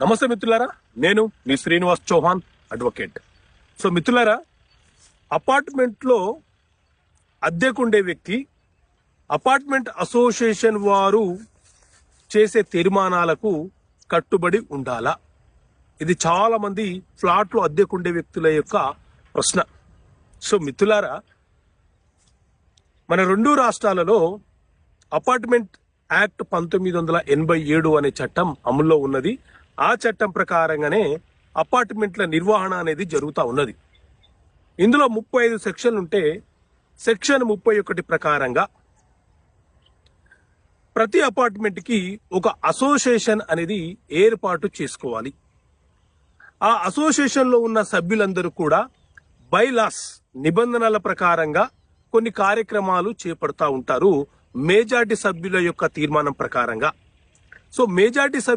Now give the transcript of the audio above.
నమస్తే మిత్రులారా, నేను మీ శ్రీనివాస్ చౌహాన్ అడ్వకేట్. సో మిత్రులారా, అపార్ట్మెంట్ లో అద్దెకుండే వ్యక్తి అపార్ట్మెంట్ అసోసియేషన్ వారు చేసే తీర్మానాలకు కట్టుబడి ఉండాలా? ఇది చాలా మంది ఫ్లాట్లు అద్దెకుండే వ్యక్తుల యొక్క ప్రశ్న. సో మిత్రులారా, మన రెండు రాష్ట్రాలలో అపార్ట్మెంట్ యాక్ట్ 1987 అనే చట్టం అమల్లో ఉన్నది. ఆ చట్టం ప్రకారంగానే అపార్ట్మెంట్ల నిర్వహణ అనేది జరుగుతూ ఉన్నది. ఇందులో 35 సెక్షన్లు ఉంటే సెక్షన్ 31 ప్రకారంగా ప్రతి అపార్ట్మెంట్ కి ఒక అసోసియేషన్ అనేది ఏర్పాటు చేసుకోవాలి. ఆ అసోసియేషన్ లో ఉన్న సభ్యులందరూ కూడా బైలాస్ నిబంధనల ప్రకారంగా కొన్ని కార్యక్రమాలు చేపడతా ఉంటారు, మెజారిటీ సభ్యుల యొక్క తీర్మానం ప్రకారంగా. సో మెజారిటీ సభ్యులు